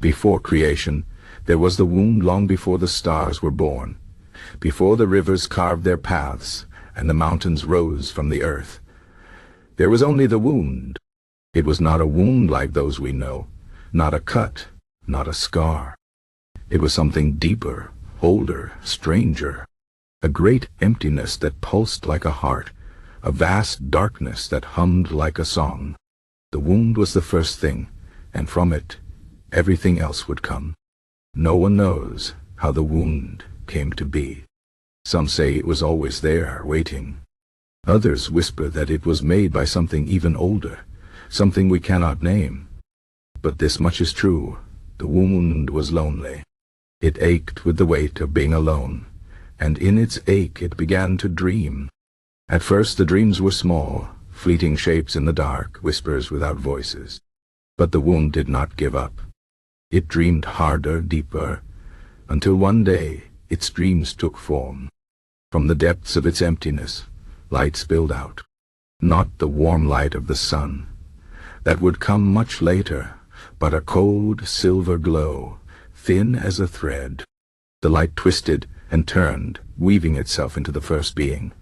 Before creation, there was the wound long before the stars were born, before the rivers carved their paths and the mountains rose from the earth. There was only the wound. It was not a wound like those we know, not a cut, not a scar. It was something deeper, older, stranger, a great emptiness that pulsed like a heart, a vast darkness that hummed like a song. The wound was the first thing, and from it, everything else would come. No one knows how the wound came to be. Some say it was always there, waiting. Others whisper that it was made by something even older, something we cannot name. But this much is true: the wound was lonely. It ached with the weight of being alone, and in its ache it began to dream. At first the dreams were small, fleeting shapes in the dark, whispers without voices. But the wound did not give up. It dreamed harder, deeper, until one day its dreams took form. From the depths of its emptiness, light spilled out. Not the warm light of the sun. That would come much later, but a cold silver glow, thin as a thread. The light twisted and turned, weaving itself into the first being.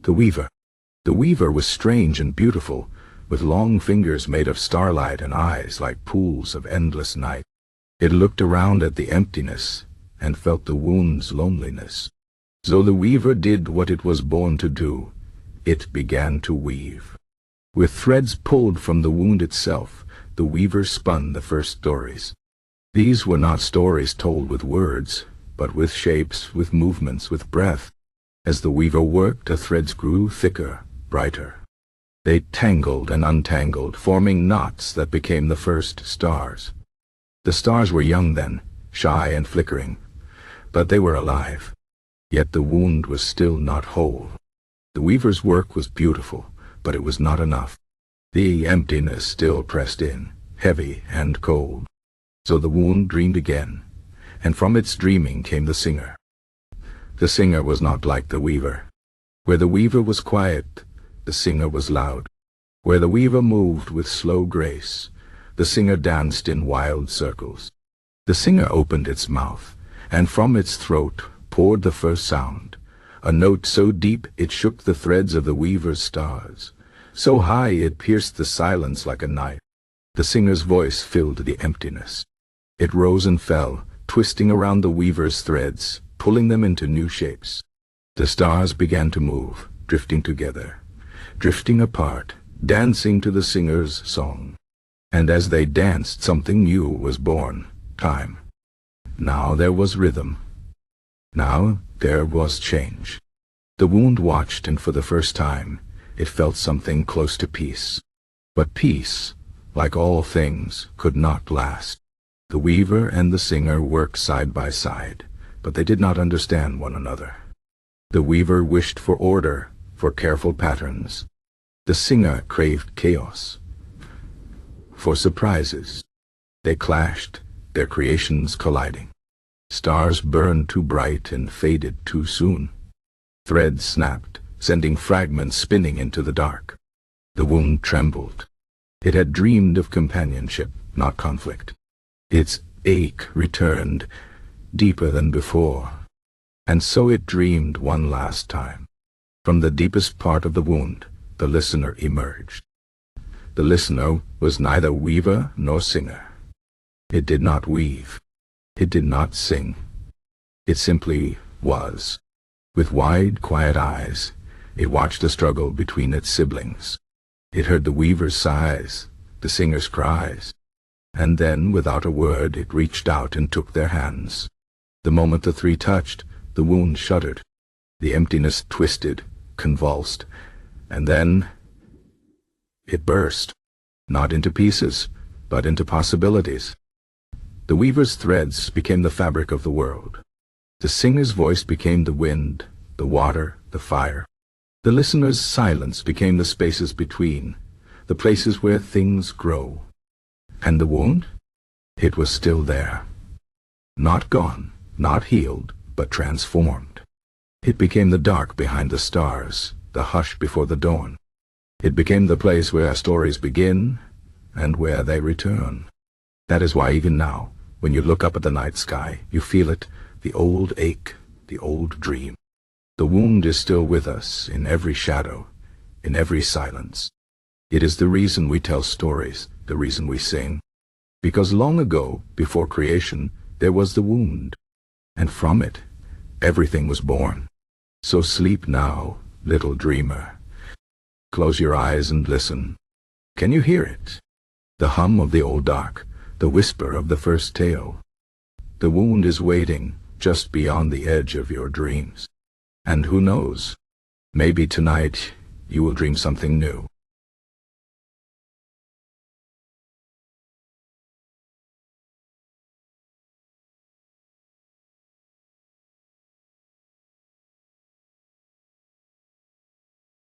The Weaver. The Weaver was strange and beautiful, with long fingers made of starlight and eyes like pools of endless night. It looked around at the emptiness and felt the wound's loneliness. So the Weaver did what it was born to do. It began to weave. With threads pulled from the wound itself, the Weaver spun the first stories. These were not stories told with words, but with shapes, with movements, with breath. As the Weaver worked, the threads grew thicker, brighter. They tangled and untangled, forming knots that became the first stars. The stars were young then, shy and flickering, but they were alive. Yet the wound was still not whole. The Weaver's work was beautiful, but it was not enough. The emptiness still pressed in, heavy and cold. So the wound dreamed again, and from its dreaming came the singer. The singer was not like the Weaver. Where the Weaver was quiet, the singer was loud. Where the Weaver moved with slow grace, the singer danced in wild circles. The singer opened its mouth, and from its throat poured the first sound, a note so deep it shook the threads of the Weaver's stars. So high it pierced the silence like a knife. The singer's voice filled the emptiness. It rose and fell, twisting around the Weaver's threads, pulling them into new shapes. The stars began to move, drifting together, drifting apart, dancing to the singer's song. And as they danced, something new was born: time. Now there was rhythm. Now there was change. The wound watched, and for the first time, it felt something close to peace. But peace, like all things, could not last. The Weaver and the singer worked side by side, but they did not understand one another. The Weaver wished for order, for careful patterns. The singer craved chaos, for surprises. They clashed, their creations colliding. Stars burned too bright and faded too soon. Threads snapped, sending fragments spinning into the dark. The wound trembled. It had dreamed of companionship, not conflict. Its ache returned, deeper than before. And so it dreamed one last time. From the deepest part of the wound, the listener emerged. The listener was neither weaver nor singer. It did not weave. It did not sing. It simply was. With wide, quiet eyes, it watched the struggle between its siblings. It heard the weaver's sighs, the singer's cries, and then, without a word, it reached out and took their hands. The moment the three touched, the wound shuddered. The emptiness twisted, convulsed, and then it burst, not into pieces, but into possibilities. The weaver's threads became the fabric of the world. The singer's voice became the wind, the water, the fire. The listener's silence became the spaces between, the places where things grow. And the wound? It was still there. Not gone, not healed, but transformed. It became the dark behind the stars, the hush before the dawn. It became the place where stories begin and where they return. That is why even now, when you look up at the night sky, you feel it, the old ache, the old dream. The wound is still with us in every shadow, in every silence. It is the reason we tell stories, the reason we sing. Because long ago, before creation, there was the wound, and from it, everything was born. So sleep now, little dreamer. Close your eyes and listen. Can you hear it? The hum of the old dark, the whisper of the first tale. The wound is waiting just beyond the edge of your dreams. And who knows, maybe tonight you will dream something new.